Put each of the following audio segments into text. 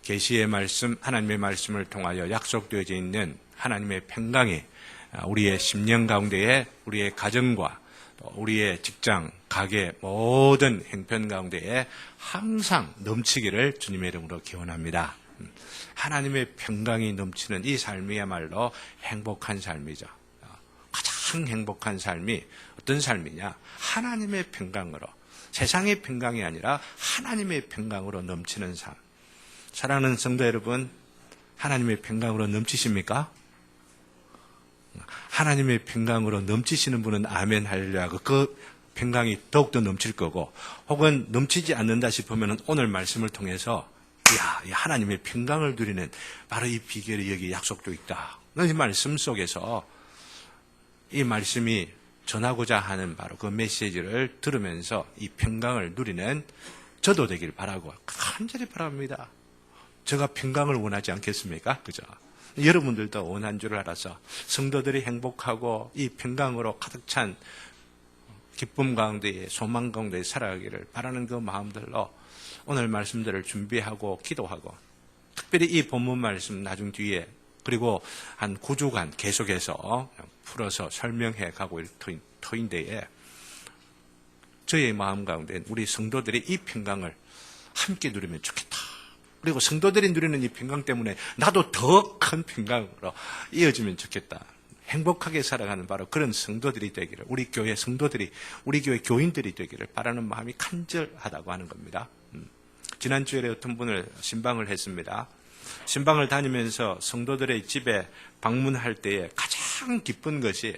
계시의 말씀, 하나님의 말씀을 통하여 약속되어져 있는 하나님의 평강이 우리의 심령 가운데에 우리의 가정과 우리의 직장, 가게 모든 행편 가운데에 항상 넘치기를 주님의 이름으로 기원합니다. 하나님의 평강이 넘치는 이 삶이야말로 행복한 삶이죠. 가장 행복한 삶이 어떤 삶이냐? 하나님의 평강으로, 세상의 평강이 아니라 하나님의 평강으로 넘치는 삶. 사랑하는 성도 여러분, 하나님의 평강으로 넘치십니까? 하나님의 평강으로 넘치시는 분은 아멘 할렐루야 하고 그 평강이 더욱더 넘칠 거고, 혹은 넘치지 않는다 싶으면 오늘 말씀을 통해서 이 하나님의 평강을 누리는 바로 이 비결이 여기 약속되어 있다. 이 말씀 속에서 이 말씀이 전하고자 하는 바로 그 메시지를 들으면서 이 평강을 누리는 저도 되길 바라고 간절히 바랍니다. 제가 평강을 원하지 않겠습니까? 그죠? 여러분들도 원한 줄 알아서 성도들이 행복하고 이 평강으로 가득 찬 기쁨 가운데에 소망 가운데에 살아가기를 바라는 그 마음들로 오늘 말씀들을 준비하고 기도하고, 특별히 이 본문 말씀 나중 뒤에 그리고 한 9주간 계속해서 풀어서 설명해 가고 있을 터인데에 저의 마음 가운데 우리 성도들이 이 평강을 함께 누리면 좋겠다. 그리고 성도들이 누리는 이 평강 때문에 나도 더 큰 평강으로 이어지면 좋겠다. 행복하게 살아가는 바로 그런 성도들이 되기를, 우리 교회 성도들이, 우리 교회 교인들이 되기를 바라는 마음이 간절하다고 하는 겁니다. 지난주에 어떤 분을 신방을 했습니다. 신방을 다니면서 성도들의 집에 방문할 때에 가장 기쁜 것이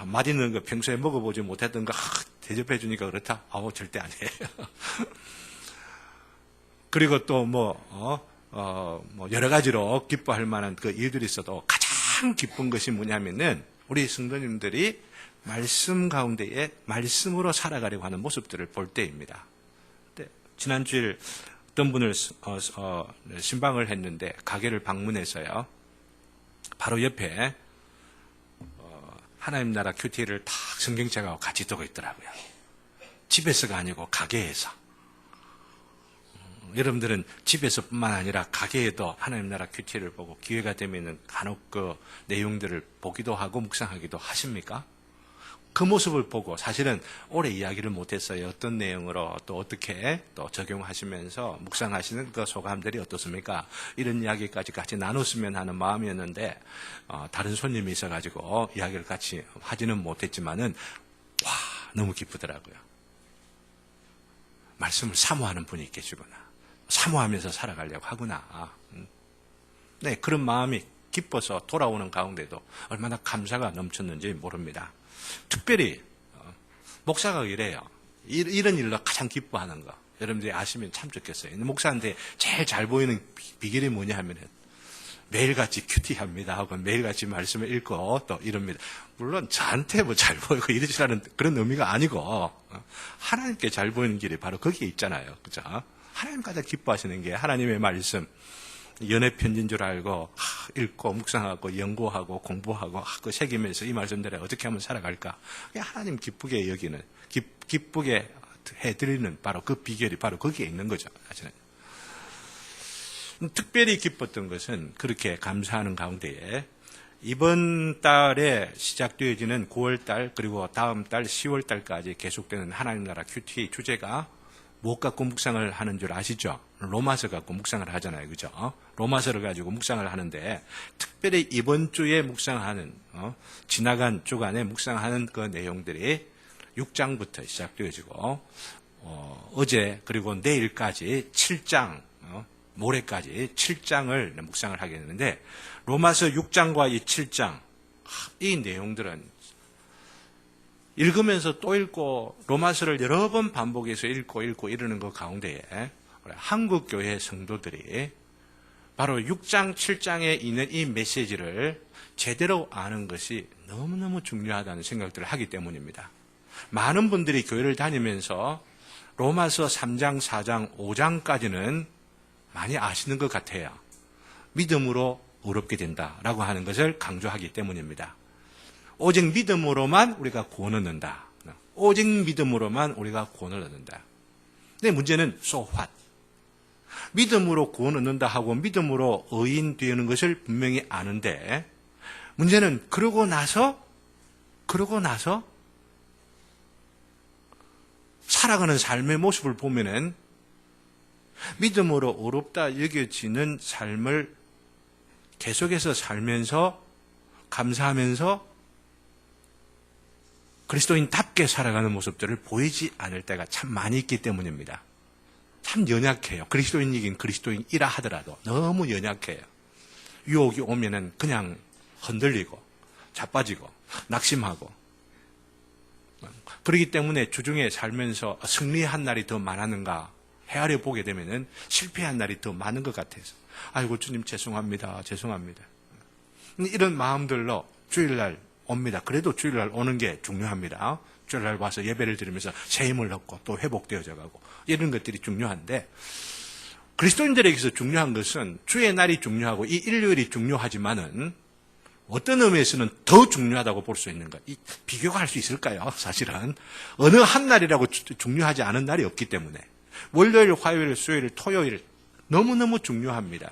맛있는 거 평소에 먹어보지 못했던 거 대접해 주니까 그렇다? 절대 아니에요. 그리고 또 여러 가지로 기뻐할 만한 그 일들이 있어도 가장 기쁜 것이 뭐냐면은 우리 성도님들이 말씀 가운데에 말씀으로 살아가려고 하는 모습들을 볼 때입니다. 지난주에 어떤 분을 신방을 했는데 가게를 방문해서요, 바로 옆에 하나님 나라 큐티를 딱 성경책하고 같이 두고 있더라고요. 집에서가 아니고 가게에서. 여러분들은 집에서뿐만 아니라 가게에도 하나님 나라 큐티를 보고 기회가 되면은 간혹 그 내용들을 보기도 하고 묵상하기도 하십니까? 그 모습을 보고 사실은 오래 이야기를 못했어요. 어떤 내용으로 또 어떻게 또 적용하시면서 묵상하시는 그 소감들이 어떻습니까? 이런 이야기까지 같이 나눴으면 하는 마음이었는데 다른 손님이 있어가지고 이야기를 같이 하지는 못했지만은 너무 기쁘더라고요. 말씀을 사모하는 분이 계시구나. 사모하면서 살아가려고 하구나. 네, 그런 마음이 기뻐서 돌아오는 가운데도 얼마나 감사가 넘쳤는지 모릅니다. 특별히 목사가 이래요. 이런 일로 가장 기뻐하는 거 여러분들이 아시면 참 좋겠어요. 목사한테 제일 잘 보이는 비결이 뭐냐 하면 매일같이 큐티합니다 하고 매일같이 말씀을 읽고 또 이럽니다. 물론 저한테 잘 보이고 이러시라는 그런 의미가 아니고 하나님께 잘 보이는 길이 바로 거기에 있잖아요. 그죠? 하나님 가장 기뻐하시는 게 하나님의 말씀, 연애 편지인 줄 알고 읽고 묵상하고 연구하고 공부하고 그 새기면서 이 말씀대로 어떻게 하면 살아갈까? 하나님 기쁘게 여기는, 기쁘게 해드리는 바로 그 비결이 바로 거기에 있는 거죠. 사실은. 특별히 기뻤던 것은 그렇게 감사하는 가운데에 이번 달에 시작되어지는 9월달 그리고 다음 달 10월달까지 계속되는 하나님 나라 큐티 주제가 무엇 갖고 묵상을 하는 줄 아시죠? 로마서 갖고 묵상을 하잖아요. 그죠? 로마서를 가지고 묵상을 하는데 특별히 이번 주에 묵상하는 지나간 주간에 묵상하는 그 내용들이 6장부터 시작되어지고 어제 그리고 내일까지 7장 모레까지 7장을 묵상을 하게 되는데 로마서 6장과 이 7장 이 내용들은 읽으면서 또 읽고 로마서를 여러 번 반복해서 읽고 이러는 것 가운데에 한국 교회 성도들이 바로 6장, 7장에 있는 이 메시지를 제대로 아는 것이 너무너무 중요하다는 생각들을 하기 때문입니다. 많은 분들이 교회를 다니면서 로마서 3장, 4장, 5장까지는 많이 아시는 것 같아요. 믿음으로 의롭게 된다라고 하는 것을 강조하기 때문입니다. 오직 믿음으로만 우리가 구원을 얻는다. 오직 믿음으로만 우리가 구원을 얻는다. 근데 문제는 so what? 믿음으로 구원 얻는다 하고 믿음으로 의인 되는 것을 분명히 아는데, 문제는 그러고 나서 살아가는 삶의 모습을 보면은 믿음으로 어렵다 여겨지는 삶을 계속해서 살면서 감사하면서 그리스도인답게 살아가는 모습들을 보이지 않을 때가 참 많이 있기 때문입니다. 참 연약해요. 그리스도인이긴 그리스도인이라 하더라도 너무 연약해요. 유혹이 오면은 그냥 흔들리고 자빠지고 낙심하고, 그렇기 때문에 주중에 살면서 승리한 날이 더 많았는가 헤아려 보게 되면은 실패한 날이 더 많은 것 같아서, 아이고 주님 죄송합니다. 이런 마음들로 주일날 옵니다. 그래도 주일날 오는 게 중요합니다. 주일날 와서 예배를 드리면서 새 힘을 얻고 또 회복되어져 가고 이런 것들이 중요한데, 그리스도인들에게서 중요한 것은 주의 날이 중요하고 이 일요일이 중요하지만은 어떤 의미에서는 더 중요하다고 볼 수 있는가? 비교가 할 수 있을까요? 사실은 어느 한 날이라고 중요하지 않은 날이 없기 때문에 월요일, 화요일, 수요일, 토요일 너무너무 중요합니다.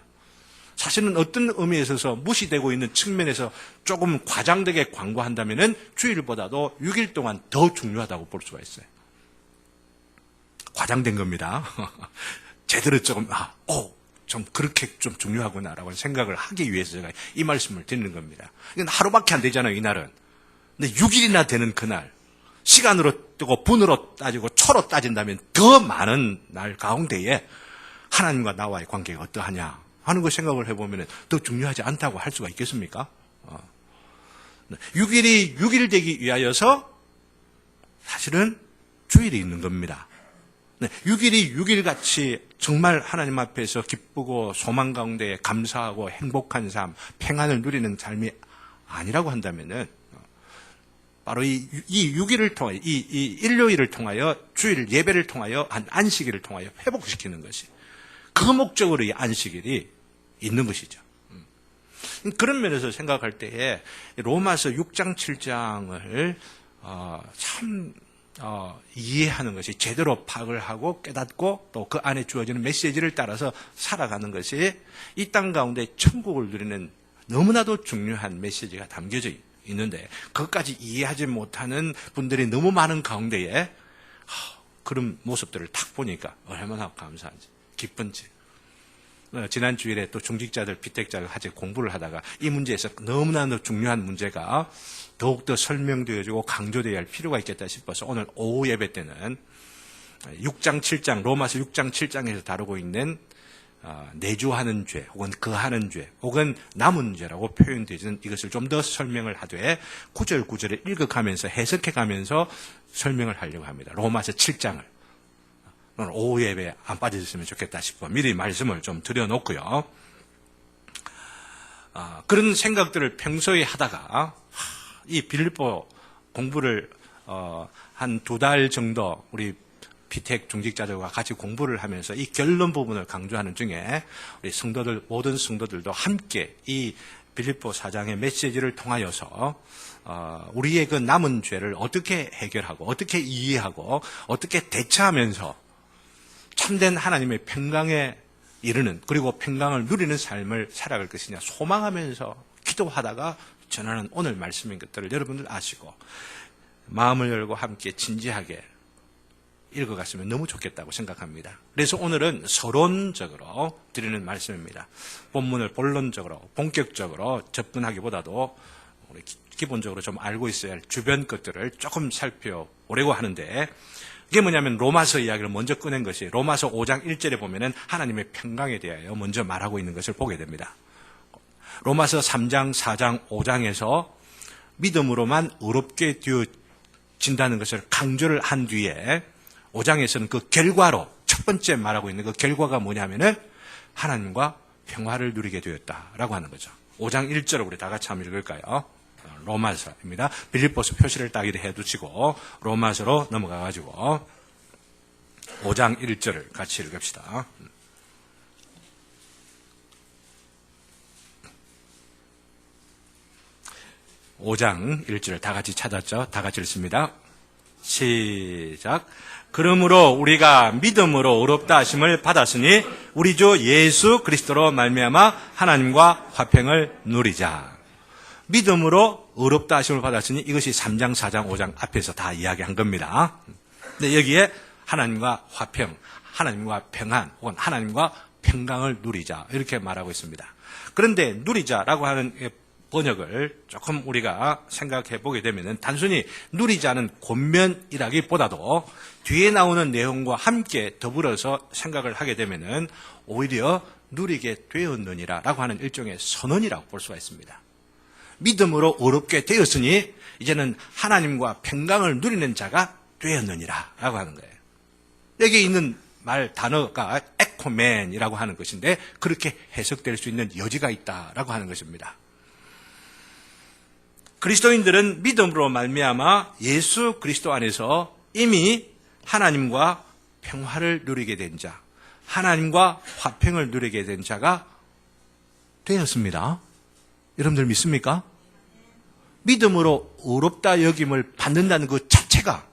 사실은 어떤 의미에 있어서 무시되고 있는 측면에서 조금 과장되게 광고한다면은 주일보다도 6일 동안 더 중요하다고 볼 수가 있어요. 과장된 겁니다. 제대로 조금 좀 그렇게 좀 중요하구나라고 생각을 하기 위해서 제가 이 말씀을 드리는 겁니다. 이건 하루밖에 안 되잖아요, 이날은. 근데 6일이나 되는 그날, 시간으로 뜨고 분으로 따지고 초로 따진다면 더 많은 날 가운데에 하나님과 나와의 관계가 어떠하냐 하는 걸 생각을 해보면 더 중요하지 않다고 할 수가 있겠습니까? 6일이 6일 되기 위하여서 사실은 주일이 있는 겁니다. 6일이 6일같이 정말 하나님 앞에서 기쁘고 소망 가운데 감사하고 행복한 삶, 평안을 누리는 삶이 아니라고 한다면은 바로 이 6일을 통하여, 이 일요일을 통하여, 주일 예배를 통하여, 안식일을 통하여 회복시키는 것이, 그 목적으로 이 안식일이 있는 것이죠. 그런 면에서 생각할 때에 로마서 6장, 7장을 참 이해하는 것이, 제대로 파악을 하고 깨닫고 또 그 안에 주어지는 메시지를 따라서 살아가는 것이 이 땅 가운데 천국을 누리는 너무나도 중요한 메시지가 담겨져 있는데, 그것까지 이해하지 못하는 분들이 너무 많은 가운데에 그런 모습들을 딱 보니까 얼마나 감사한지, 기쁜지. 지난 주일에 또 중직자들, 비택자들 같이 공부를 하다가 이 문제에서 너무나 중요한 문제가 더욱더 설명되어지고 강조되어야 할 필요가 있겠다 싶어서 오늘 오후 예배 때는 6장, 7장, 로마서 6장, 7장에서 다루고 있는 내주하는 죄, 혹은 거하는 죄, 혹은 남은 죄라고 표현되는 이것을 좀 더 설명을 하되 구절구절을 읽어가면서 해석해가면서 설명을 하려고 합니다. 로마서 7장을. 오늘 오후 예배에 안 빠져주시면 좋겠다 싶어 미리 말씀을 좀 드려놓고요. 그런 생각들을 평소에 하다가 이 빌립보 공부를 한 2달 정도 우리 피택 중직자들과 같이 공부를 하면서 이 결론 부분을 강조하는 중에 우리 성도들, 모든 성도들도 함께 이 빌립보 4장의 메시지를 통하여서 우리의 그 남은 죄를 어떻게 해결하고 어떻게 이해하고 어떻게 대처하면서 참된 하나님의 평강에 이르는, 그리고 평강을 누리는 삶을 살아갈 것이냐 소망하면서 기도하다가 전하는 오늘 말씀인 것들을 여러분들 아시고 마음을 열고 함께 진지하게 읽어갔으면 너무 좋겠다고 생각합니다. 그래서 오늘은 서론적으로 드리는 말씀입니다. 본문을 본론적으로, 본격적으로 접근하기보다도 우리 기본적으로 좀 알고 있어야 할 주변 것들을 조금 살펴보려고 하는데, 이게 뭐냐면 로마서 이야기를 먼저 꺼낸 것이 로마서 5장 1절에 보면은 하나님의 평강에 대하여 먼저 말하고 있는 것을 보게 됩니다. 로마서 3장, 4장, 5장에서 믿음으로만 의롭게 되어진다는 것을 강조를 한 뒤에 5장에서는 그 결과로 첫 번째 말하고 있는 그 결과가 뭐냐면은 하나님과 평화를 누리게 되었다라고 하는 거죠. 5장 1절을 우리 다 같이 한번 읽을까요? 로마서입니다. 빌립보서 표시를 딱 이렇게 해두시고 로마서로 넘어가가지고 5장 1절을 같이 읽읍시다. (5장 1절) 다 같이 찾았죠? 다 같이 읽습니다. 시작. 그러므로 우리가 믿음으로 의롭다 하심을 받았으니 우리 주 예수 그리스도로 말미암아 하나님과 화평을 누리자. 믿음으로 의롭다 하심을 받았으니 이것이 3장, 4장, 5장 앞에서 다 이야기한 겁니다. 근데 여기에 하나님과 화평, 하나님과 평안, 혹은 하나님과 평강을 누리자 이렇게 말하고 있습니다. 그런데 누리자라고 하는 번역을 조금 우리가 생각해 보게 되면 단순히 누리자는 권면이라기보다도 뒤에 나오는 내용과 함께 더불어서 생각을 하게 되면 오히려 누리게 되었느니라라고 하는 일종의 선언이라고 볼 수가 있습니다. 믿음으로 의롭게 되었으니 이제는 하나님과 평강을 누리는 자가 되었느니라라고 하는 거예요. 여기 있는 말 단어가 에코맨이라고 하는 것인데 그렇게 해석될 수 있는 여지가 있다라고 하는 것입니다. 그리스도인들은 믿음으로 말미암아 예수 그리스도 안에서 이미 하나님과 평화를 누리게 된 자, 하나님과 화평을 누리게 된 자가 되었습니다. 여러분들 믿습니까? 믿음으로 의롭다 여김을 받는다는 그 자체가,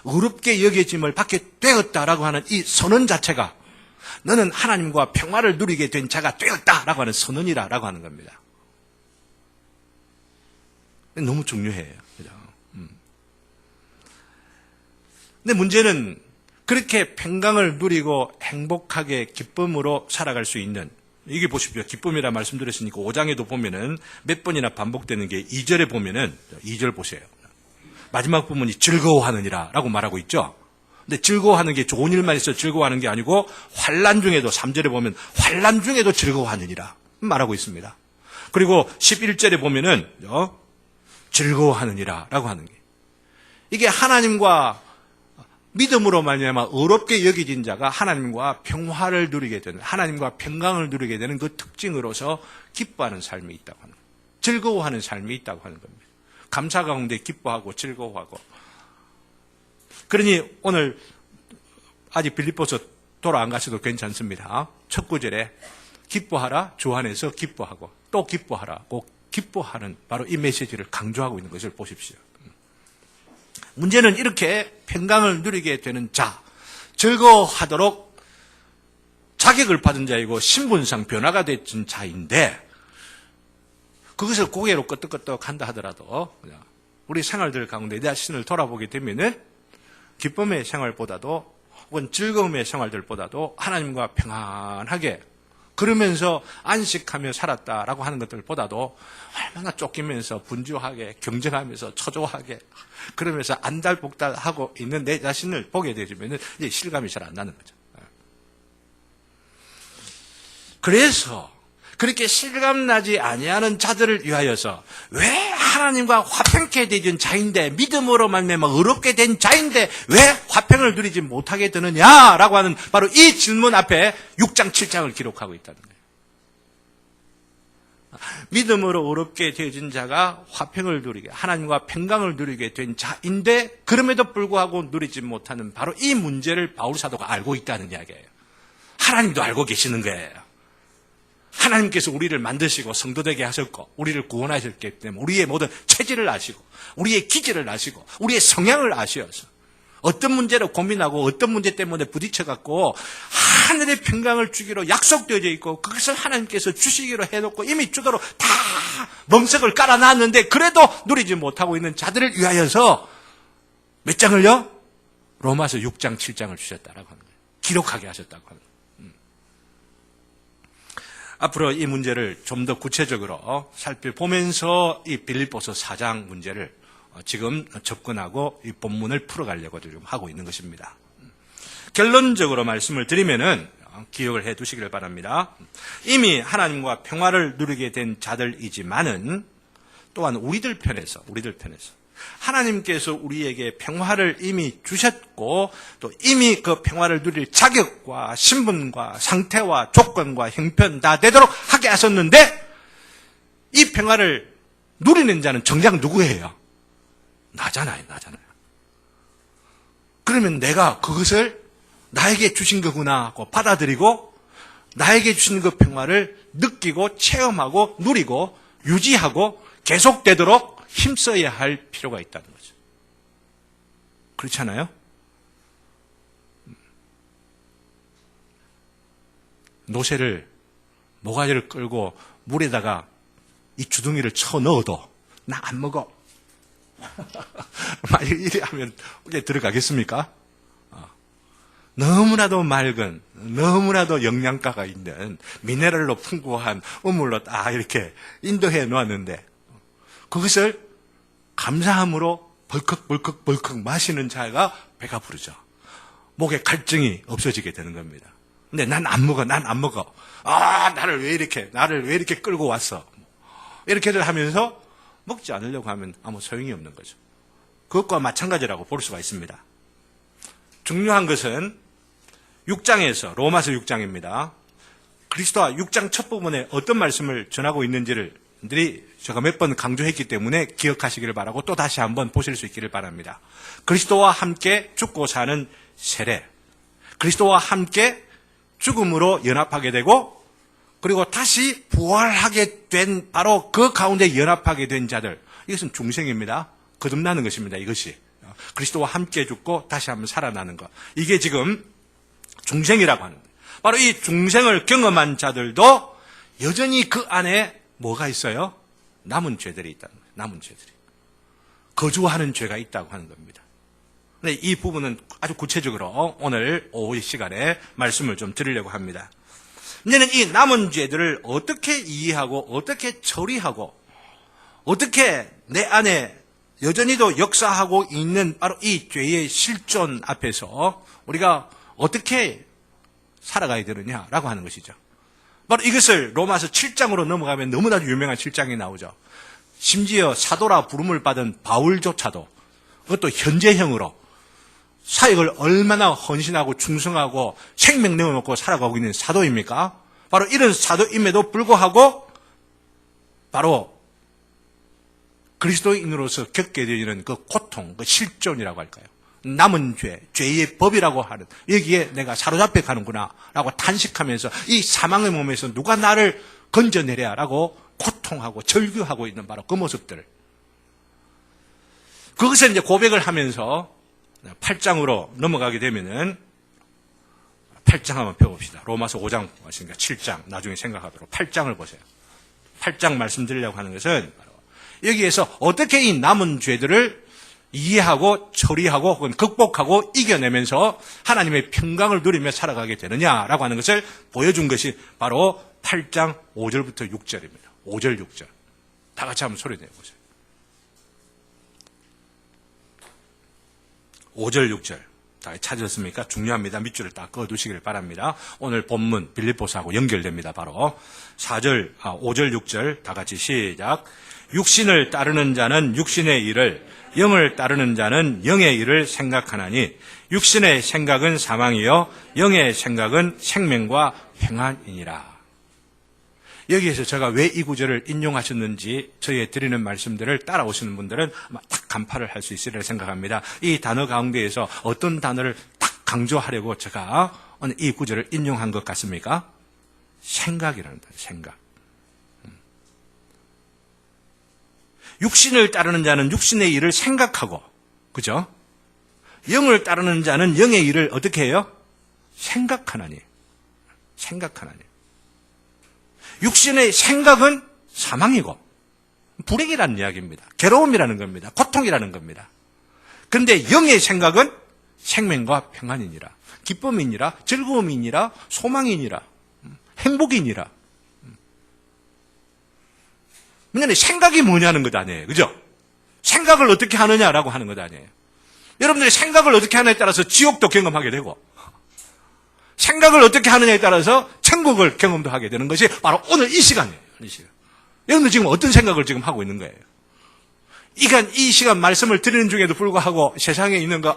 의롭게 여겨짐을 받게 되었다라고 하는 이 선언 자체가 너는 하나님과 평화를 누리게 된 자가 되었다라고 하는 선언이라고 하는 겁니다. 너무 중요해요. 그죠? 근데 문제는 그렇게 평강을 누리고 행복하게 기쁨으로 살아갈 수 있는, 이게 보십시오. 기쁨이라 말씀드렸으니까 5장에도 보면은 몇 번이나 반복되는 게 2절에 보면은 2절 보세요. 마지막 부분이 즐거워하느니라 라고 말하고 있죠. 근데 즐거워하는 게 좋은 일만 있어 즐거워하는 게 아니고 환난 중에도 3절에 보면 환난 중에도 즐거워하느니라 말하고 있습니다. 그리고 11절에 보면은 즐거워하느니라 라고 하는 게, 이게 하나님과 믿음으로 말미암아 의롭게 여겨진 자가 하나님과 평화를 누리게 되는, 하나님과 평강을 누리게 되는 그 특징으로서 기뻐하는 삶이 있다고 하는 거예요. 즐거워하는 삶이 있다고 하는 겁니다. 감사 가운데 기뻐하고 즐거워하고. 그러니 오늘 아직 빌립보서 돌아 안 가셔도 괜찮습니다. 첫 구절에 기뻐하라, 주 안에서 기뻐하고 또 기뻐하라고 기뻐하는 바로 이 메시지를 강조하고 있는 것을 보십시오. 문제는 이렇게 평강을 누리게 되는 자, 즐거워하도록 자격을 받은 자이고 신분상 변화가 된 자인데 그것을 고개로 끄덕끄덕 한다 하더라도 우리 생활들 가운데 내 자신을 돌아보게 되면은 기쁨의 생활보다도 혹은 즐거움의 생활들보다도 하나님과 평안하게 그러면서 안식하며 살았다라고 하는 것들보다도 얼마나 쫓기면서 분주하게 경쟁하면서 초조하게 그러면서 안달복달하고 있는 내 자신을 보게 되면 이제 실감이 잘 안 나는 거죠. 그래서 그렇게 실감나지 아니하는 자들을 위하여서 왜 하나님과 화평케 되진 자인데 믿음으로 말미암아 의롭게 된 자인데 왜 화평을 누리지 못하게 되느냐라고 하는 바로 이 질문 앞에 6장 7장을 기록하고 있다는 거예요. 믿음으로 의롭게 되어진 자가 화평을 누리게, 하나님과 평강을 누리게 된 자인데 그럼에도 불구하고 누리지 못하는 바로 이 문제를 바울 사도가 알고 있다는 이야기예요. 하나님도 알고 계시는 거예요. 하나님께서 우리를 만드시고 성도되게 하셨고 우리를 구원하셨기 때문에 우리의 모든 체질을 아시고 우리의 기질을 아시고 우리의 성향을 아시어서 어떤 문제를 고민하고 어떤 문제 때문에 부딪혀갖고 하늘의 평강을 주기로 약속되어져 있고 그것을 하나님께서 주시기로 해놓고 이미 주도록 다 멍석을 깔아놨는데 그래도 누리지 못하고 있는 자들을 위하여서 몇 장을요? 로마서 6장 7장을 주셨다라고 하는 거예요. 기록하게 하셨다고 하는 거예요. 앞으로 이 문제를 좀 더 구체적으로 살펴보면서 이 빌립보서 4장 문제를 지금 접근하고 이 본문을 풀어가려고 좀 하고 있는 것입니다. 결론적으로 말씀을 드리면은 기억을 해 두시기를 바랍니다. 이미 하나님과 평화를 누리게 된 자들이지만은 또한 우리들 편에서 하나님께서 우리에게 평화를 이미 주셨고 또 이미 그 평화를 누릴 자격과 신분과 상태와 조건과 형편 다 되도록 하게 하셨는데 이 평화를 누리는 자는 정작 누구예요? 나잖아요. 그러면 내가 그것을 나에게 주신 거구나 하고 받아들이고 나에게 주신 그 평화를 느끼고 체험하고 누리고 유지하고 계속되도록 힘써야 할 필요가 있다는 거죠. 그렇잖아요? 노새를, 모가지를 끌고 물에다가 이 주둥이를 쳐 넣어도 나 안 먹어. 만약 이래 하면 어디 들어가겠습니까? 너무나도 맑은, 너무나도 영양가가 있는 미네랄로 풍부한 우물로 딱 이렇게 인도해 놓았는데 그것을 감사함으로 벌컥 마시는 자가 배가 부르죠. 목에 갈증이 없어지게 되는 겁니다. 근데 난 안 먹어. 나를 왜 이렇게 끌고 왔어. 이렇게들 하면서 먹지 않으려고 하면 아무 소용이 없는 거죠. 그것과 마찬가지라고 볼 수가 있습니다. 중요한 것은 6장에서, 로마서 6장입니다. 그리스도와 6장 첫 부분에 어떤 말씀을 전하고 있는지를 제가 몇 번 강조했기 때문에 기억하시기를 바라고 또 다시 한번 보실 수 있기를 바랍니다. 그리스도와 함께 죽고 사는 세례, 그리스도와 함께 죽음으로 연합하게 되고 그리고 다시 부활하게 된 바로 그 가운데 연합하게 된 자들, 이것은 중생입니다. 거듭나는 것입니다. 이것이 그리스도와 함께 죽고 다시 한번 살아나는 것, 이게 지금 중생이라고 하는 거예요. 바로 이 중생을 경험한 자들도 여전히 그 안에 뭐가 있어요? 남은 죄들이 있다는 거예요. 남은 죄들이. 거주하는 죄가 있다고 하는 겁니다. 근데 이 부분은 아주 구체적으로 오늘 오후 시간에 말씀을 좀 드리려고 합니다. 이제는 이 남은 죄들을 어떻게 이해하고 어떻게 처리하고 어떻게 내 안에 여전히도 역사하고 있는 바로 이 죄의 실존 앞에서 우리가 어떻게 살아가야 되느냐라고 하는 것이죠. 바로 이것을 로마서 7장으로 넘어가면 너무나도 유명한 7장이 나오죠. 심지어 사도라 부름을 받은 바울조차도 그것도 현재형으로 사역을 얼마나 헌신하고 충성하고 생명 내어놓고 살아가고 있는 사도입니까? 바로 이런 사도임에도 불구하고 바로 그리스도인으로서 겪게 되는 그 고통, 그 실존이라고 할까요? 남은 죄, 죄의 법이라고 하는, 여기에 내가 사로잡혀 가는구나 라고 탄식하면서 이 사망의 몸에서 누가 나를 건져내랴 라고 고통하고 절규하고 있는 바로 그 모습들, 그것을 이제 고백을 하면서 8장으로 넘어가게 되면은 8장 한번 펴봅시다. 로마서 5장 왔으니까 7장 나중에 생각하도록 8장을 보세요. 8장 말씀드리려고 하는 것은 바로 여기에서 어떻게 이 남은 죄들을 이해하고 처리하고 혹은 극복하고 이겨내면서 하나님의 평강을 누리며 살아가게 되느냐라고 하는 것을 보여준 것이 바로 8장 5절부터 6절입니다. 5절 6절 다 같이 한번 소리 내보세요. 5절 6절 다 찾으셨습니까? 중요합니다. 밑줄을 딱 그어두시길 바랍니다. 오늘 본문 빌립보서하고 연결됩니다. 바로 4절, 5절 6절 다 같이 시작. 육신을 따르는 자는 육신의 일을, 영을 따르는 자는 영의 일을 생각하나니 육신의 생각은 사망이요 영의 생각은 생명과 평안이니라. 여기에서 제가 왜 이 구절을 인용하셨는지 저희의 드리는 말씀들을 따라오시는 분들은 아마 딱 간파를 할 수 있으리라 생각합니다. 이 단어 가운데에서 어떤 단어를 딱 강조하려고 제가 오늘 이 구절을 인용한 것 같습니까? 생각이라는 단어, 생각. 육신을 따르는 자는 육신의 일을 생각하고, 그죠? 영을 따르는 자는 영의 일을 어떻게 해요? 생각하나니. 생각하나니. 육신의 생각은 사망이고 불행이라는 이야기입니다. 괴로움이라는 겁니다. 고통이라는 겁니다. 그런데 영의 생각은 생명과 평안이니라, 기쁨이니라, 즐거움이니라, 소망이니라, 행복이니라. 그러니까 생각이 뭐냐는 것 아니에요. 그죠? 생각을 어떻게 하느냐라고 하는 것 아니에요. 여러분들이 생각을 어떻게 하느냐에 따라서 지옥도 경험하게 되고 생각을 어떻게 하느냐에 따라서 천국을 경험도 하게 되는 것이 바로 오늘 이 시간이에요. 이 시간. 여러분들 지금 어떤 생각을 지금 하고 있는 거예요? 이 시간 말씀을 드리는 중에도 불구하고 세상에 있는 거,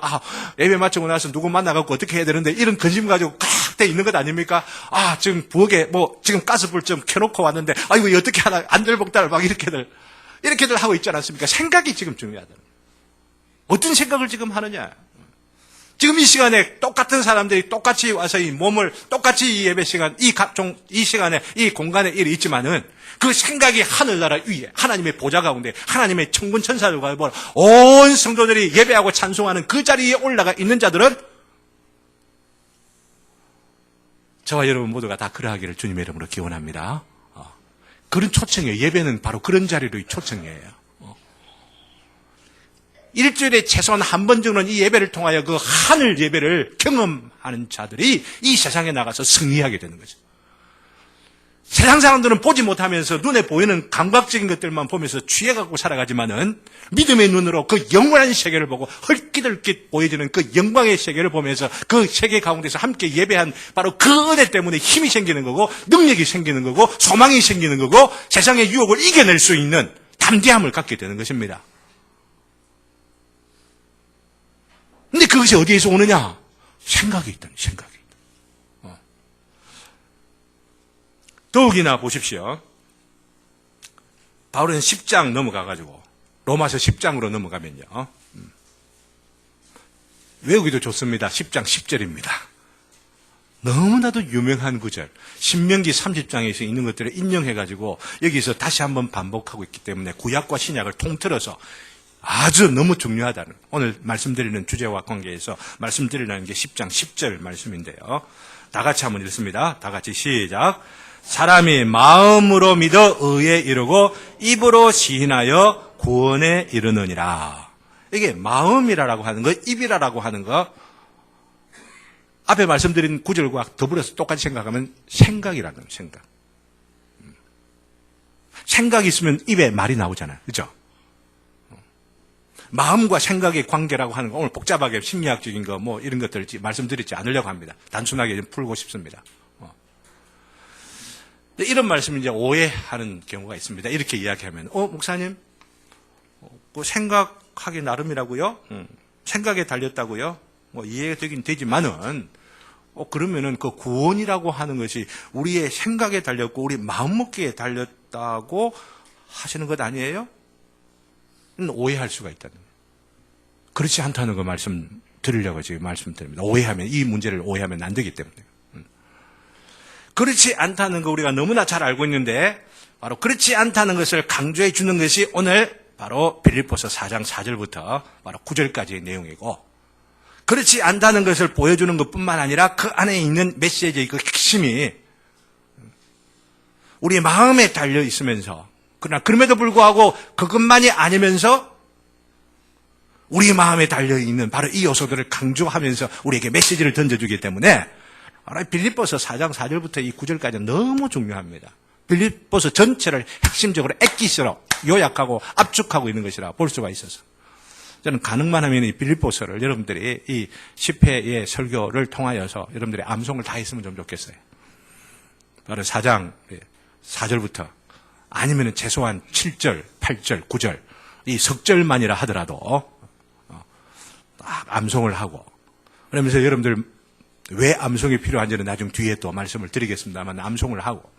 예배 마치고 나서 누구 만나갖고 어떻게 해야 되는데 이런 근심 가지고 꽉 돼 있는 것 아닙니까? 지금 부엌에 지금 가스불 좀 켜놓고 왔는데, 이거 어떻게 하나, 안절복달 막 이렇게들 하고 있지 않습니까? 생각이 지금 중요하다. 어떤 생각을 지금 하느냐? 지금 이 시간에 똑같은 사람들이 똑같이 와서 이 몸을 똑같이 이 예배 시간, 이 시간에, 이 공간에 일이 있지만은 그 생각이 하늘나라 위에 하나님의 보좌 가운데 하나님의 천군 천사들과 온 성도들이 예배하고 찬송하는 그 자리에 올라가 있는 자들은 저와 여러분 모두가 다 그러하기를 주님의 이름으로 기원합니다. 그런 초청이에요. 예배는 바로 그런 자리로 초청이에요. 일주일에 최소한 한 번 정도는 이 예배를 통하여 그 하늘 예배를 경험하는 자들이 이 세상에 나가서 승리하게 되는 거죠. 세상 사람들은 보지 못하면서 눈에 보이는 감각적인 것들만 보면서 취해갖고 살아가지만은 믿음의 눈으로 그 영원한 세계를 보고 헐깃헐깃 보여지는 그 영광의 세계를 보면서 그 세계 가운데서 함께 예배한 바로 그 은혜 때문에 힘이 생기는 거고 능력이 생기는 거고 소망이 생기는 거고 세상의 유혹을 이겨낼 수 있는 담대함을 갖게 되는 것입니다. 근데 그것이 어디에서 오느냐? 생각이 있다는 생각이 있다. 더욱이나 보십시오. 바울은 10장 넘어가가지고 로마서 10장으로 넘어가면요. 외우기도 좋습니다. 10장 10절입니다. 너무나도 유명한 구절. 신명기 30장에서 있는 것들을 인용해가지고 여기서 다시 한번 반복하고 있기 때문에 구약과 신약을 통틀어서 아주 너무 중요하다는 오늘 말씀드리는 주제와 관계해서 말씀드리려는 게 10장 10절 말씀인데요. 다 같이 한번 읽습니다. 다 같이 시작. 사람이 마음으로 믿어 의에 이르고 입으로 시인하여 구원에 이르느니라. 이게 마음이라고 하는 거, 입이라고 하는 거 앞에 말씀드린 구절과 더불어서 똑같이 생각하면 생각이라는 거예요. 생각. 생각이 있으면 입에 말이 나오잖아요. 그렇죠? 마음과 생각의 관계라고 하는 거 오늘 복잡하게 심리학적인 거 뭐 이런 것들 말씀드리지 않으려고 합니다. 단순하게 좀 풀고 싶습니다. 이런 말씀을 이제 오해하는 경우가 있습니다. 이렇게 이야기하면 목사님 뭐 생각하기 나름이라고요? 생각에 달렸다고요? 뭐 이해가 되긴 되지만은 그러면은 그 구원이라고 하는 것이 우리의 생각에 달렸고 우리 마음먹기에 달렸다고 하시는 것 아니에요? 오해할 수가 있다는 거예요. 그렇지 않다는 거 말씀드리려고 지금 말씀드립니다. 오해하면, 이 문제를 오해하면 안 되기 때문에. 그렇지 않다는 거 우리가 너무나 잘 알고 있는데 바로 그렇지 않다는 것을 강조해 주는 것이 오늘 바로 빌립보서 4장 4절부터 바로 9절까지의 내용이고 그렇지 않다는 것을 보여주는 것뿐만 아니라 그 안에 있는 메시지의 그 핵심이 우리 마음에 달려 있으면서 그러나 그럼에도 불구하고 그것만이 아니면서 우리 마음에 달려있는 바로 이 요소들을 강조하면서 우리에게 메시지를 던져주기 때문에 빌립보서 4장 4절부터 이 9절까지 너무 중요합니다. 빌립보서 전체를 핵심적으로 엑기스로 요약하고 압축하고 있는 것이라 볼 수가 있어서 저는 가능만 하면 이 빌립보서를 여러분들이 이 10회의 설교를 통하여서 여러분들이 암송을 다 했으면 좀 좋겠어요. 바로 4장 4절부터 아니면 최소한 7절, 8절, 9절 이 석절만이라 하더라도 딱 암송을 하고 그러면서 여러분들 왜 암송이 필요한지는 나중 뒤에 또 말씀을 드리겠습니다만 암송을 하고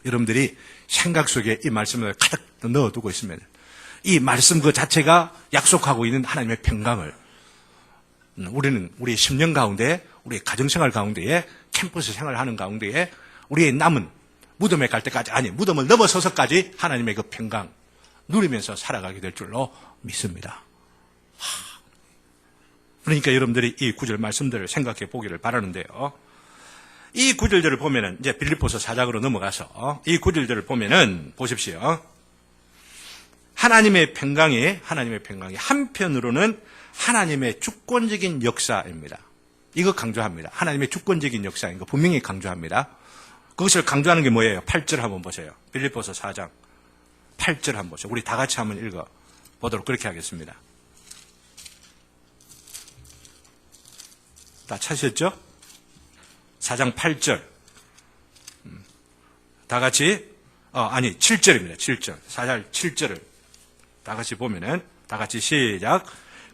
여러분들이 생각 속에 이 말씀을 가득 넣어두고 있으면 이 말씀 그 자체가 약속하고 있는 하나님의 평강을 우리는 우리의 10년 가운데 우리의 가정생활 가운데에 캠퍼스 생활하는 가운데에 우리의 남은 무덤에 갈 때까지 아니 무덤을 넘어서서까지 하나님의 그 평강 누리면서 살아가게 될 줄로 믿습니다. 그러니까 여러분들이 이 구절 말씀들을 생각해 보기를 바라는데요. 이 구절들을 보면은 이제 빌립보서 4장으로 넘어가서 이 구절들을 보면은 보십시오. 하나님의 평강이 한편으로는 하나님의 주권적인 역사입니다. 이거 강조합니다. 하나님의 주권적인 역사인 거 분명히 강조합니다. 그것을 강조하는 게 뭐예요? 8절 한번 보세요. 빌립보서 4장 8절 한번 보세요. 우리 다 같이 한번 읽어 보도록 그렇게 하겠습니다. 다 찾으셨죠? 4장 8절. 다 같이 7절입니다. 7절. 4장 7절을 다 같이 보면은 다 같이 시작.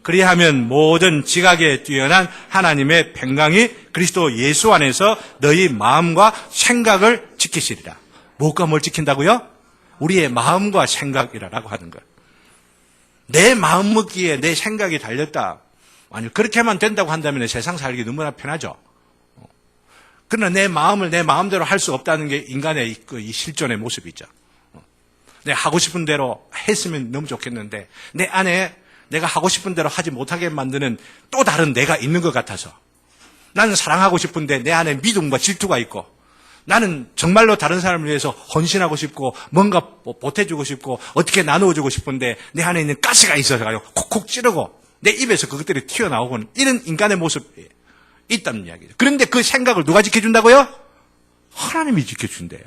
그리하면 모든 지각에 뛰어난 하나님의 평강이 그리스도 예수 안에서 너희 마음과 생각을 지키시리라. 무엇과 뭘 지킨다고요? 우리의 마음과 생각이라고 하는 것. 내 마음 먹기에 내 생각이 달렸다. 아니, 그렇게만 된다고 한다면 세상 살기 너무나 편하죠. 그러나 내 마음을 내 마음대로 할 수 없다는 게 인간의 이 실존의 모습이죠. 내가 하고 싶은 대로 했으면 너무 좋겠는데 내 안에 내가 하고 싶은 대로 하지 못하게 만드는 또 다른 내가 있는 것 같아서 나는 사랑하고 싶은데 내 안에 믿음과 질투가 있고 나는 정말로 다른 사람을 위해서 헌신하고 싶고 뭔가 보태주고 싶고 어떻게 나누어주고 싶은데 내 안에 있는 가스가 있어서 콕콕 찌르고 내 입에서 그것들이 튀어나오고는 이런 인간의 모습이 있다는 이야기죠. 그런데 그 생각을 누가 지켜준다고요? 하나님이 지켜준대요.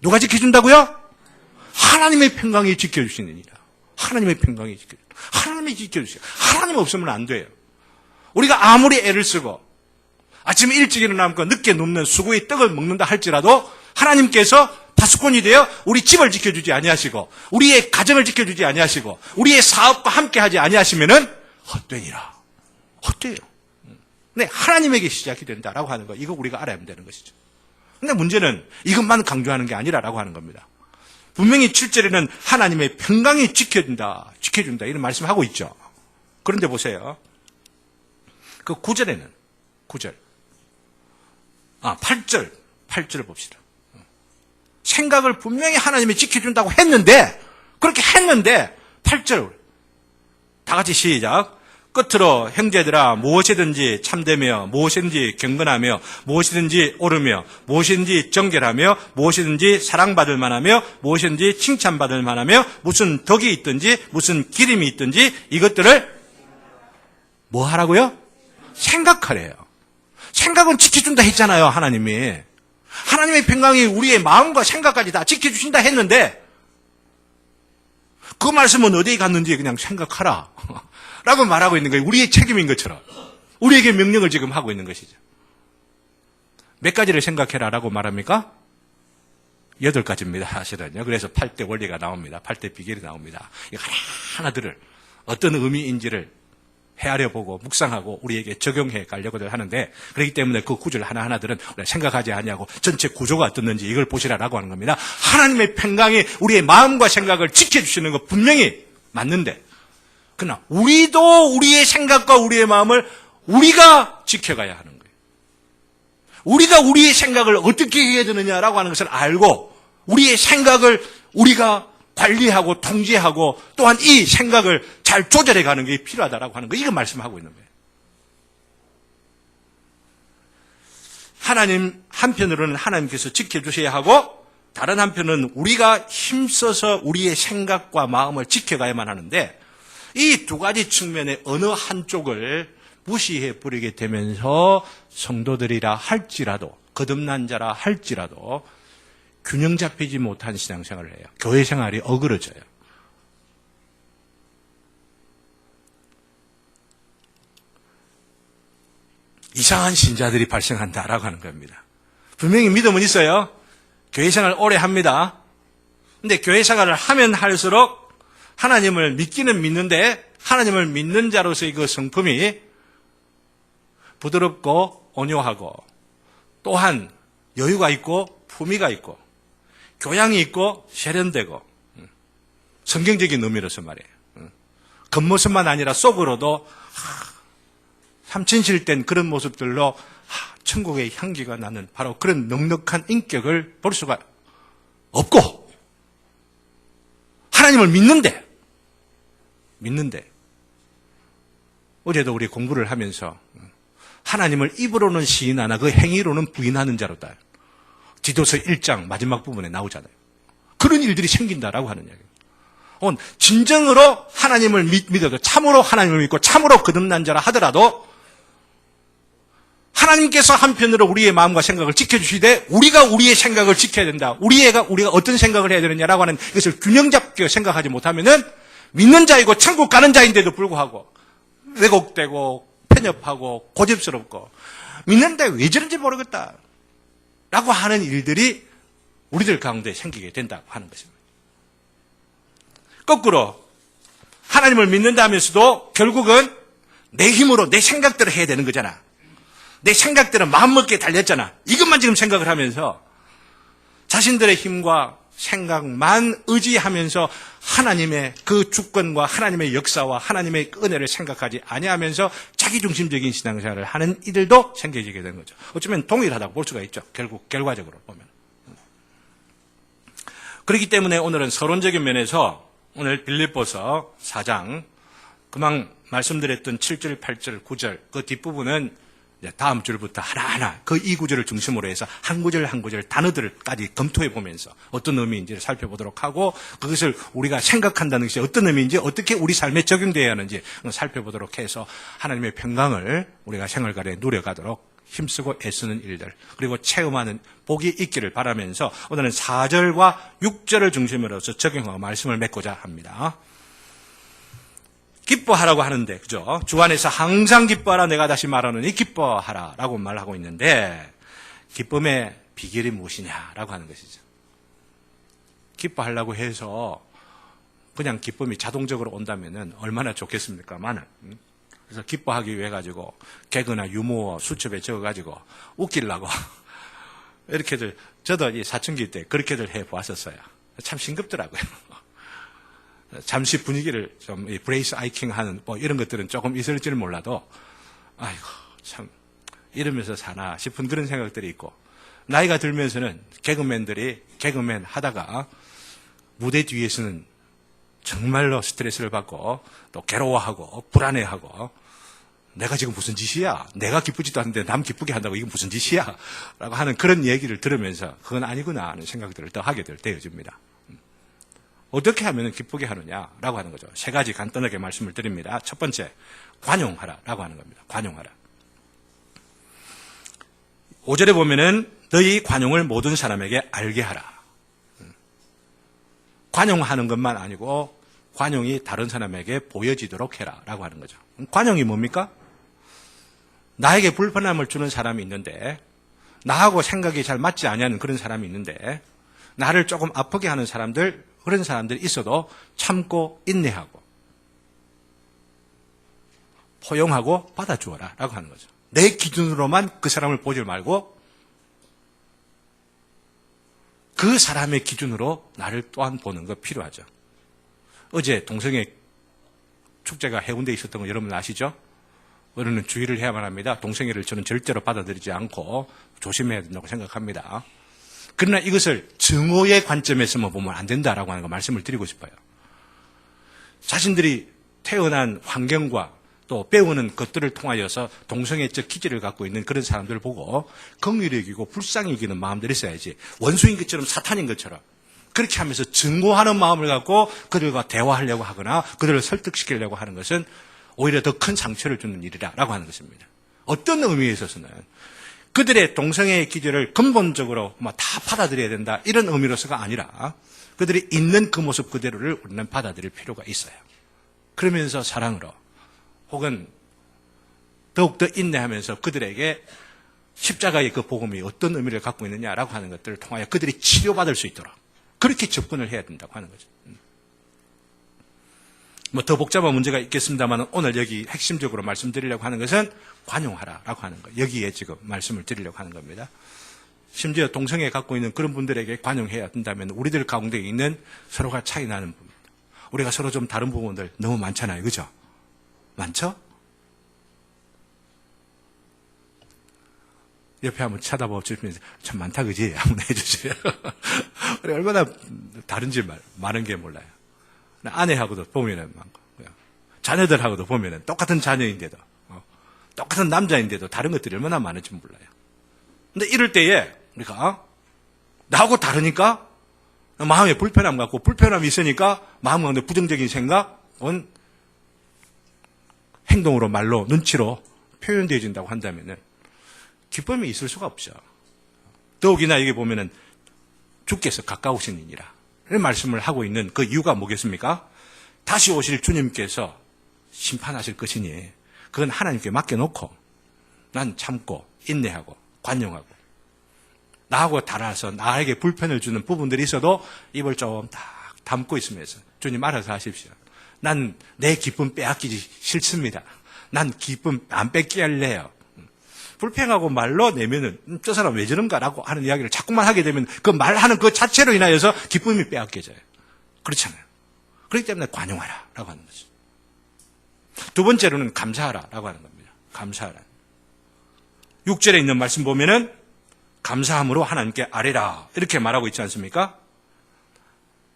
누가 지켜준다고요? 하나님의 평강이 지켜주시느니라. 하나님의 평강이 지켜주시느니라. 하나님이 지켜주세요. 하나님 없으면 안 돼요. 우리가 아무리 애를 쓰고 아침 일찍 일어나면 늦게 눕는 수고의 떡을 먹는다 할지라도 하나님께서 파수꾼이 되어 우리 집을 지켜주지 아니하시고 우리의 가정을 지켜주지 아니하시고 우리의 사업과 함께하지 아니하시면은 헛되니라. 헛돼요. 네, 하나님에게 시작이 된다라고 하는 거 이거 우리가 알아야 되는 것이죠. 근데 문제는 이것만 강조하는 게 아니라라고 하는 겁니다. 분명히 7절에는 하나님의 평강이 지켜준다 이런 말씀하고 있죠. 그런데 보세요. 그 9절에는 8절을 봅시다. 생각을 분명히 하나님이 지켜준다고 했는데 그렇게 했는데 8절 다 같이 시작. 끝으로 형제들아 무엇이든지 참되며 무엇이든지 경건하며 무엇이든지 옳으며 무엇이든지 정결하며 무엇이든지 사랑받을 만하며 무엇이든지 칭찬받을 만하며 무슨 덕이 있든지 무슨 기림이 있든지 이것들을 뭐 하라고요? 생각하래요. 생각은 지켜준다 했잖아요. 하나님이. 하나님의 평강이 우리의 마음과 생각까지 다 지켜주신다 했는데 그 말씀은 어디에 갔는지 그냥 생각하라 라고 말하고 있는 거예요. 우리의 책임인 것처럼. 우리에게 명령을 지금 하고 있는 것이죠. 몇 가지를 생각해라 라고 말합니까? 8가지입니다. 사실은요. 그래서 8대 원리가 나옵니다. 8대 비결이 나옵니다. 이 하나하나들을 어떤 의미인지를 헤아려 보고 묵상하고 우리에게 적용해 가려고들 하는데 그렇기 때문에 그 구절 하나하나들은 우리가 생각하지 아니하고 전체 구조가 어떻는지 이걸 보시라라고 하는 겁니다. 하나님의 평강이 우리의 마음과 생각을 지켜주시는 것 분명히 맞는데 그러나 우리도 우리의 생각과 우리의 마음을 우리가 지켜가야 하는 거예요. 우리가 우리의 생각을 어떻게 해야 되느냐라고 하는 것을 알고 우리의 생각을 우리가 관리하고 통제하고 또한 이 생각을 잘 조절해 가는 게 필요하다라고 하는 거 이거 말씀하고 있는 거예요. 하나님 한편으로는 하나님께서 지켜주셔야 하고 다른 한편은 우리가 힘써서 우리의 생각과 마음을 지켜가야만 하는데 이 두 가지 측면의 어느 한쪽을 무시해 버리게 되면서 성도들이라 할지라도 거듭난 자라 할지라도 균형 잡히지 못한 신앙생활을 해요. 교회 생활이 어그러져요. 이상한 신자들이 발생한다라고 하는 겁니다. 분명히 믿음은 있어요. 교회 생활 오래 합니다. 근데 교회 생활을 하면 할수록 하나님을 믿기는 믿는데 하나님을 믿는 자로서의 그 성품이 부드럽고 온유하고 또한 여유가 있고 품위가 있고 교양이 있고 세련되고 성경적인 의미로서 말이에요. 겉모습만 아니라 속으로도 삼천실된 그런 모습들로 천국의 향기가 나는 바로 그런 넉넉한 인격을 볼 수가 없고 하나님을 믿는데 어제도 우리 공부를 하면서 하나님을 입으로는 시인하나 그 행위로는 부인하는 자로다. 디도서 1장 마지막 부분에 나오잖아요. 그런 일들이 생긴다라고 하는 이야기입니다. 진정으로 하나님을 믿어도 참으로 하나님을 믿고 참으로 거듭난 자라 하더라도 하나님께서 한편으로 우리의 마음과 생각을 지켜주시되 우리가 우리의 생각을 지켜야 된다. 우리가 어떤 생각을 해야 되느냐라고 하는 것을 균형 잡게 생각하지 못하면은 믿는 자이고 천국 가는 자인데도 불구하고 왜곡되고 편협하고 고집스럽고 믿는데 왜 저런지 모르겠다 라고 하는 일들이 우리들 가운데 생기게 된다고 하는 것입니다. 거꾸로 하나님을 믿는다면서도 결국은 내 힘으로 내 생각대로 해야 되는 거잖아. 내 생각대로 마음먹기에 달렸잖아. 이것만 지금 생각을 하면서 자신들의 힘과 생각만 의지하면서 하나님의 그 주권과 하나님의 역사와 하나님의 은혜를 생각하지 아니하면서 자기중심적인 신앙생활을 하는 이들도 생겨지게 된 거죠. 어쩌면 동일하다고 볼 수가 있죠. 결과적으로 보면. 그렇기 때문에 오늘은 서론적인 면에서 오늘 빌립보서 4장 금방 말씀드렸던 7절, 8절, 9절 그 뒷부분은 다음 줄부터 하나하나 그 이 구절을 중심으로 해서 한 구절 한 구절 단어들까지 검토해 보면서 어떤 의미인지를 살펴보도록 하고 그것을 우리가 생각한다는 것이 어떤 의미인지 어떻게 우리 삶에 적용되어야 하는지 살펴보도록 해서 하나님의 평강을 우리가 생활가에 누려가도록 힘쓰고 애쓰는 일들 그리고 체험하는 복이 있기를 바라면서 오늘은 4절과 6절을 중심으로 해서 적용하고 말씀을 맺고자 합니다. 기뻐하라고 하는데, 그죠? 주 안에서 항상 기뻐하라 내가 다시 말하노니 기뻐하라 라고 말하고 있는데, 기쁨의 비결이 무엇이냐라고 하는 것이죠. 기뻐하려고 해서 그냥 기쁨이 자동적으로 온다면 얼마나 좋겠습니까만, 그래서 기뻐하기 위해 가지고 개그나 유머 수첩에 적어가지고 웃기려고 이렇게들, 저도 이 사춘기 때 그렇게들 해 보았었어요. 참 싱겁더라고요. 잠시 분위기를 좀 브레이스 아이킹 하는 뭐 이런 것들은 조금 있을지는 몰라도 아이고 참 이러면서 사나 싶은 그런 생각들이 있고 나이가 들면서는 개그맨들이 개그맨 하다가 무대 뒤에서는 정말로 스트레스를 받고 또 괴로워하고 불안해하고 내가 지금 무슨 짓이야? 내가 기쁘지도 않는데 남 기쁘게 한다고 이건 무슨 짓이야? 라고 하는 그런 얘기를 들으면서 그건 아니구나 하는 생각들을 더 하게 될 때여집니다. 어떻게 하면 기쁘게 하느냐라고 하는 거죠. 세 가지 간단하게 말씀을 드립니다. 첫 번째, 관용하라라고 하는 겁니다. 관용하라. 5절에 보면은 너희 관용을 모든 사람에게 알게 하라. 관용하는 것만 아니고 관용이 다른 사람에게 보여지도록 해라라고 하는 거죠. 관용이 뭡니까? 나에게 불편함을 주는 사람이 있는데 나하고 생각이 잘 맞지 않는 그런 사람이 있는데 나를 조금 아프게 하는 사람들 그런 사람들이 있어도 참고 인내하고 포용하고 받아주어라 라고 하는 거죠. 내 기준으로만 그 사람을 보지 말고 그 사람의 기준으로 나를 또한 보는 거 필요하죠. 어제 동성애 축제가 해운대에 있었던 거 여러분 아시죠? 우리는 주의를 해야만 합니다. 동성애를 저는 절대로 받아들이지 않고 조심해야 된다고 생각합니다. 그러나 이것을 증오의 관점에서만 보면 안 된다라고 하는 거 말씀을 드리고 싶어요. 자신들이 태어난 환경과 또 배우는 것들을 통하여서 동성애적 기질을 갖고 있는 그런 사람들을 보고 긍휼히 여기고 불쌍히 여기는 마음들이 있어야지 원수인 것처럼 사탄인 것처럼 그렇게 하면서 증오하는 마음을 갖고 그들과 대화하려고 하거나 그들을 설득시키려고 하는 것은 오히려 더 큰 상처를 주는 일이라고 하는 것입니다. 어떤 의미에 있어서는 그들의 동성애의 기질을 근본적으로 다 받아들여야 된다 이런 의미로서가 아니라 그들이 있는 그 모습 그대로를 우리는 받아들일 필요가 있어요. 그러면서 사랑으로 혹은 더욱더 인내하면서 그들에게 십자가의 그 복음이 어떤 의미를 갖고 있느냐라고 하는 것들을 통하여 그들이 치료받을 수 있도록 그렇게 접근을 해야 된다고 하는 거죠. 더 복잡한 문제가 있겠습니다만 오늘 여기 핵심적으로 말씀드리려고 하는 것은 관용하라라고 하는 거. 여기에 지금 말씀을 드리려고 하는 겁니다. 심지어 동성애 갖고 있는 그런 분들에게 관용해야 된다면 우리들 가운데 있는 서로가 차이 나는 부분. 우리가 서로 좀 다른 부분들 너무 많잖아요. 그죠? 많죠? 옆에 한번 쳐다보고 주시면서 참 많다 그지? 한번 해주세요. 우리 얼마나 다른지 많은 게 몰라요. 아내하고도 보면은 많고, 자녀들하고도 보면은 똑같은 자녀인데도, 똑같은 남자인데도 다른 것들이 얼마나 많은지 몰라요. 근데 이럴 때에 우리가 나하고 다르니까 마음에 불편함 갖고 불편함이 있으니까 마음 가운데 부정적인 생각은 행동으로 말로 눈치로 표현되어진다고 한다면은 기쁨이 있을 수가 없죠. 더욱이나 여기 보면은 주께서 가까우시니라. 이런 말씀을 하고 있는 그 이유가 뭐겠습니까? 다시 오실 주님께서 심판하실 것이니 그건 하나님께 맡겨놓고 난 참고 인내하고 관용하고 나하고 달아서 나에게 불편을 주는 부분들이 있어도 입을 좀 딱 담고 있으면서 주님 알아서 하십시오. 난 내 기쁨 빼앗기지 싫습니다. 난 기쁨 안 뺏게 할래요. 불평하고 말로 내면은 저 사람 왜 저런가라고 하는 이야기를 자꾸만 하게 되면 그 말하는 그 자체로 인하여서 기쁨이 빼앗겨져요. 그렇잖아요. 그렇기 때문에 관용하라라고 하는 거죠. 두 번째로는 감사하라라고 하는 겁니다. 감사하라. 6절에 있는 말씀 보면은 감사함으로 하나님께 아뢰라 이렇게 말하고 있지 않습니까?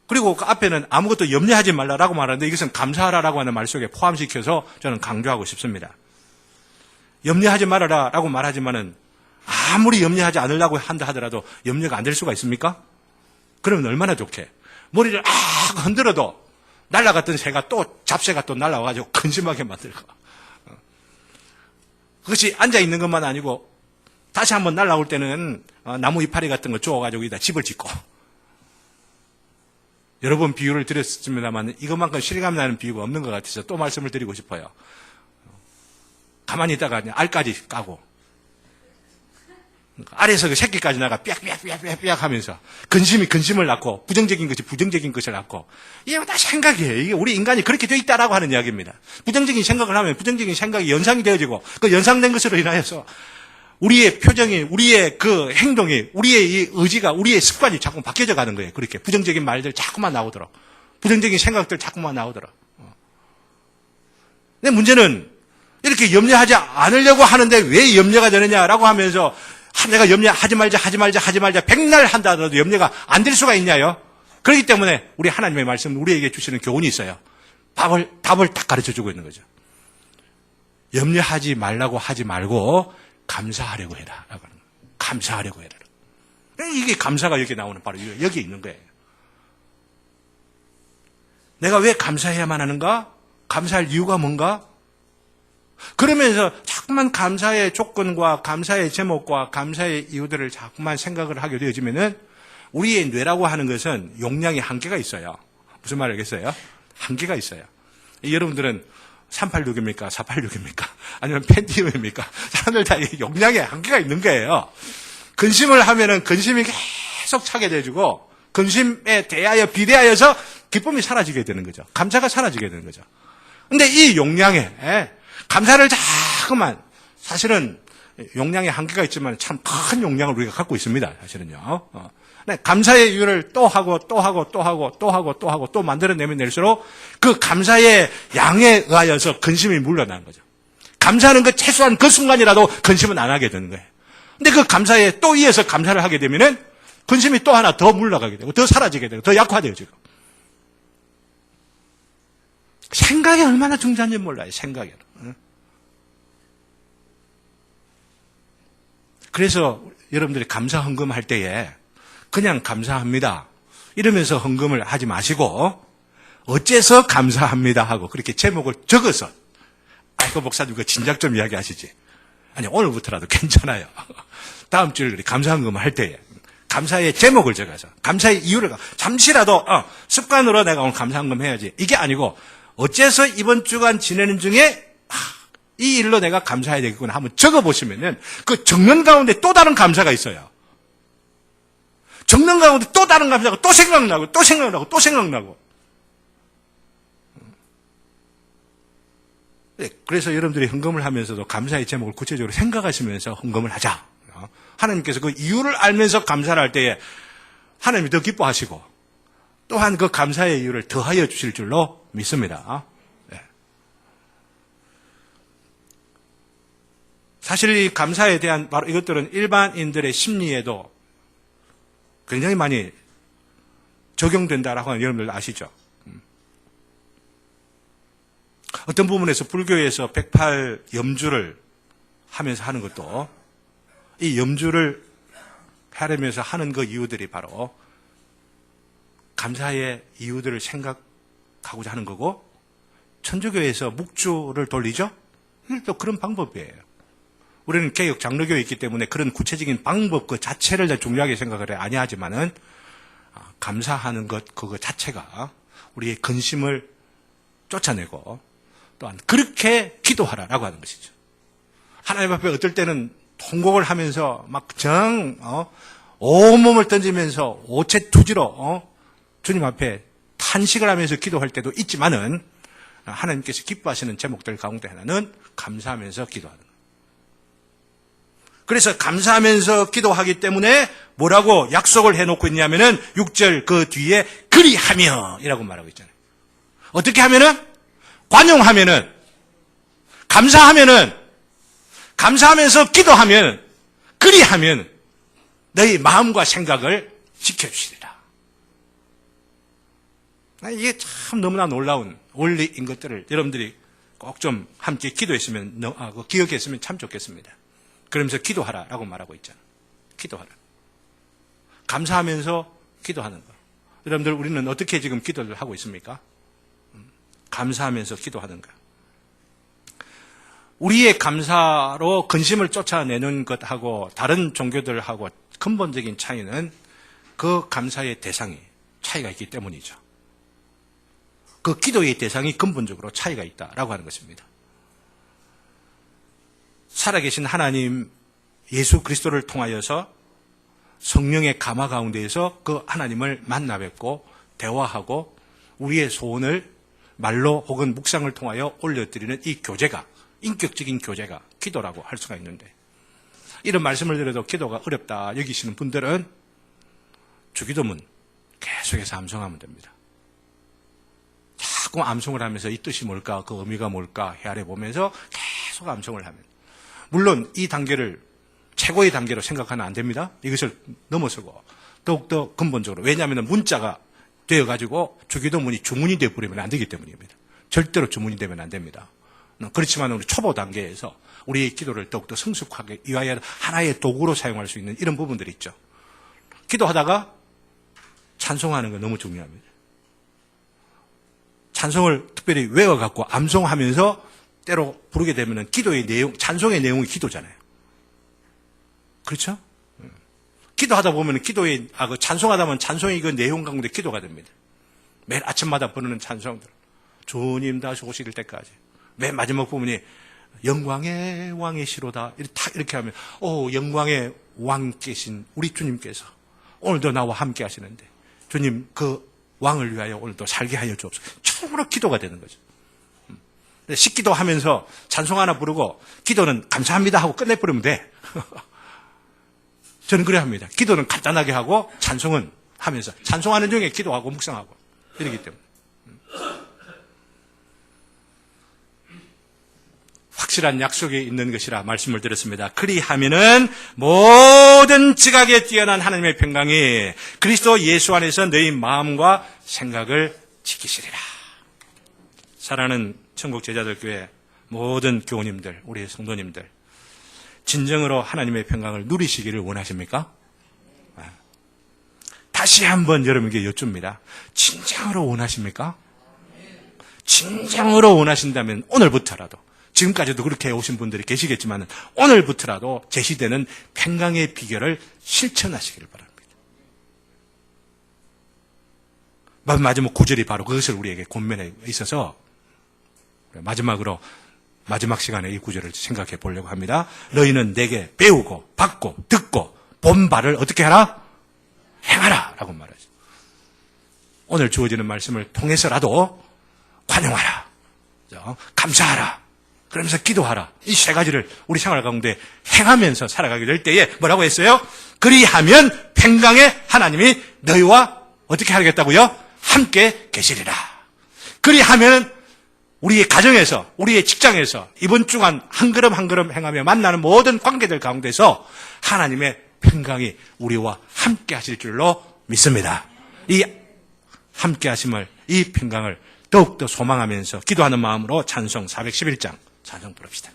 그리고 그 앞에는 아무것도 염려하지 말라라고 말하는데 이것은 감사하라라고 하는 말 속에 포함시켜서 저는 강조하고 싶습니다. 염려하지 말아라라고 말하지만은 아무리 염려하지 않으려고 한다 하더라도 염려가 안 될 수가 있습니까? 그러면 얼마나 좋게. 머리를 흔들어도 날아갔던 새가 또 잡새가 또 날아와가지고 근심하게 만들고. 그것이 앉아있는 것만 아니고 다시 한번 날아올 때는 나무 이파리 같은 거 쪼아가지고 여기다 집을 짓고. 여러 번 비유를 드렸습니다만 이것만큼 실감 나는 비유가 없는 것 같아서 또 말씀을 드리고 싶어요. 가만히 있다가 알까지 까고 알에서 그 새끼까지 나가 삐약삐약 하면서 근심을 낳고 부정적인 것이 부정적인 것을 낳고 이게 다 생각이에요. 이게 우리 인간이 그렇게 되어 있다라고 하는 이야기입니다. 부정적인 생각을 하면 부정적인 생각이 연상이 되어지고 그 연상된 것으로 인하여서 우리의 표정이 우리의 그 행동이 우리의 이 의지가 우리의 습관이 자꾸 바뀌어져 가는 거예요. 그렇게 부정적인 말들 자꾸만 나오더라. 부정적인 생각들 자꾸만 나오더라. 근데 문제는 이렇게 염려하지 않으려고 하는데 왜 염려가 되느냐라고 하면서 내가 염려하지 말자 백날 한다 하더라도 염려가 안 될 수가 있냐요. 그렇기 때문에 우리 하나님의 말씀 우리에게 주시는 교훈이 있어요. 답을 딱 가르쳐 주고 있는 거죠. 염려하지 말라고 하지 말고 감사하려고 해라. 라고 하는 거예요. 감사하려고 해라. 이게 감사가 여기 나오는 바로 여기 있는 거예요. 내가 왜 감사해야만 하는가? 감사할 이유가 뭔가? 그러면서 자꾸만 감사의 조건과 감사의 제목과 감사의 이유들을 자꾸만 생각을 하게 되어지면은 우리의 뇌라고 하는 것은 용량이 한계가 있어요. 무슨 말 알겠어요? 한계가 있어요. 여러분들은 386입니까? 486입니까? 아니면 펜티엄입니까? 사람들 다 용량에 한계가 있는 거예요. 근심을 하면은 근심이 계속 차게 돼주고 근심에 대하여 비대하여서 기쁨이 사라지게 되는 거죠. 감사가 사라지게 되는 거죠. 근데 이 용량에 감사를 자꾸만 사실은 용량에 한계가 있지만 참 큰 용량을 우리가 갖고 있습니다. 사실은요. 감사의 이유를 또 하고 또 만들어내면 낼수록 그 감사의 양에 의하여서 근심이 물러나는 거죠. 감사하는 그 최소한 그 순간이라도 근심은 안 하게 되는 거예요. 근데 그 감사에 또 이어서 감사를 하게 되면은 근심이 또 하나 더 물러가게 되고 더 사라지게 되고 더 약화되어지고. 생각이 얼마나 중요한지 몰라요. 생각이. 그래서 여러분들이 감사 헌금할 때에 그냥 감사합니다 이러면서 헌금을 하지 마시고 어째서 감사합니다 하고 그렇게 제목을 적어서 아이고 목사님 그 진작 좀 이야기하시지. 아니 오늘부터라도 괜찮아요. 다음 주에 감사 헌금을 할 때에 감사의 제목을 적어서 감사의 이유를 잠시라도 습관으로 내가 오늘 감사 헌금 해야지 이게 아니고 어째서 이번 주간 지내는 중에 이 일로 내가 감사해야 되겠구나 한번 적어보시면은 그 적는 가운데 또 다른 감사가 있어요. 적는 가운데 또 다른 감사가 또 생각나고. 그래서 여러분들이 헌금을 하면서도 감사의 제목을 구체적으로 생각하시면서 헌금을 하자. 하나님께서 그 이유를 알면서 감사를 할 때에 하나님이 더 기뻐하시고 또한 그 감사의 이유를 더하여 주실 줄로 믿습니다. 사실 이 감사에 대한 바로 이것들은 일반인들의 심리에도 굉장히 많이 적용된다라고 하는 여러분들 아시죠? 어떤 부분에서 불교에서 108 염주를 하면서 하는 것도 이 염주를 하려면서 하는 그 이유들이 바로 감사의 이유들을 생각하고자 하는 거고 천주교에서 묵주를 돌리죠? 또 그런 방법이에요. 우리는 개혁 장로교에 있기 때문에 그런 구체적인 방법 그 자체를 중요하게 생각을 아니하지만은 감사하는 것 그거 자체가 우리의 근심을 쫓아내고 또한 그렇게 기도하라라고 하는 것이죠. 하나님 앞에 어떨 때는 통곡을 하면서 막 온몸을 던지면서 오체투지로 주님 앞에 탄식을 하면서 기도할 때도 있지만은 하나님께서 기뻐하시는 제목들 가운데 하나는 감사하면서 기도하는 거예요. 그래서 감사하면서 기도하기 때문에 뭐라고 약속을 해놓고 있냐면은 6절 그 뒤에 그리하며 이라고 말하고 있잖아요. 어떻게 하면은? 관용하면은, 감사하면서 기도하면, 그리하면 너희 마음과 생각을 지켜주시리라. 이게 참 너무나 놀라운 원리인 것들을 여러분들이 꼭 좀 함께 기도했으면, 기억했으면 참 좋겠습니다. 그러면서 기도하라라고 말하고 있잖아요. 기도하라. 감사하면서 기도하는 거. 여러분들 우리는 어떻게 지금 기도를 하고 있습니까? 감사하면서 기도하는 거. 우리의 감사로 근심을 쫓아내는 것하고 다른 종교들하고 근본적인 차이는 그 감사의 대상이 차이가 있기 때문이죠. 그 기도의 대상이 근본적으로 차이가 있다라고 하는 것입니다. 살아계신 하나님 예수 그리스도를 통하여서 성령의 감화 가운데에서 그 하나님을 만나 뵙고 대화하고 우리의 소원을 말로 혹은 묵상을 통하여 올려드리는 이 교제가, 인격적인 교제가 기도라고 할 수가 있는데, 이런 말씀을 드려도 기도가 어렵다 여기시는 분들은 주기도문 계속해서 암송하면 됩니다. 자꾸 암송을 하면서 이 뜻이 뭘까, 그 의미가 뭘까 헤아려 보면서 계속 암송을 하면, 물론 이 단계를 최고의 단계로 생각하면 안 됩니다. 이것을 넘어서고 더욱더 근본적으로, 왜냐하면 문자가 되어가지고 주기도문이 주문이 되어버리면 안 되기 때문입니다. 절대로 주문이 되면 안 됩니다. 그렇지만 우리 초보 단계에서 우리의 기도를 더욱더 성숙하게 위하여 하나의 도구로 사용할 수 있는 이런 부분들이 있죠. 기도하다가 찬송하는 거 너무 중요합니다. 찬송을 특별히 외워갖고 암송하면서 때로 부르게 되면 기도의 내용, 찬송의 내용이 기도잖아요. 그렇죠? 기도하다 보면 찬송하다 보면 찬송이 그 내용 가운데 기도가 됩니다. 매일 아침마다 부르는 찬송들. 주님 다시 오실 때까지. 맨 마지막 부분이 영광의 왕이시로다. 이렇게 하면, 영광의 왕께신 우리 주님께서 오늘도 나와 함께 하시는데, 주님 그 왕을 위하여 오늘도 살게 하여 주옵소서. 처음으로 기도가 되는 거죠. 식기도 하면서 찬송 하나 부르고 기도는 감사합니다 하고 끝내버리면 돼. 저는 그래 합니다. 기도는 간단하게 하고 찬송은 하면서, 찬송하는 중에 기도하고 묵상하고 이러기 때문에. 확실한 약속이 있는 것이라 말씀을 드렸습니다. 그리하면은 모든 지각에 뛰어난 하나님의 평강이 그리스도 예수 안에서 너희 마음과 생각을 지키시리라. 사랑하는 천국 제자들 교회 모든 교우님들, 우리 성도님들, 진정으로 하나님의 평강을 누리시기를 원하십니까? 다시 한번 여러분에게 여쭙니다. 진정으로 원하십니까? 진정으로 원하신다면 오늘부터라도, 지금까지도 그렇게 오신 분들이 계시겠지만 오늘부터라도 제시되는 평강의 비결을 실천하시기를 바랍니다. 마지막 구절이 바로 그것을 우리에게 권면에 있어서 마지막으로 마지막 시간에 이 구절을 생각해 보려고 합니다. 너희는 내게 배우고 받고 듣고 본 바를 어떻게 하라? 행하라 라고 말하죠. 오늘 주어지는 말씀을 통해서라도 관용하라, 감사하라, 그러면서 기도하라, 이 세 가지를 우리 생활 가운데 행하면서 살아가게 될 때에 뭐라고 했어요? 그리하면 평강의 하나님이 너희와 어떻게 하겠다고요? 함께 계시리라. 그리하면 우리의 가정에서, 우리의 직장에서 이번 주간 한 걸음 한 걸음 행하며 만나는 모든 관계들 가운데서 하나님의 평강이 우리와 함께 하실 줄로 믿습니다. 이 함께 하심을, 이 평강을 더욱더 소망하면서 기도하는 마음으로 찬송 411장 찬송 부릅시다.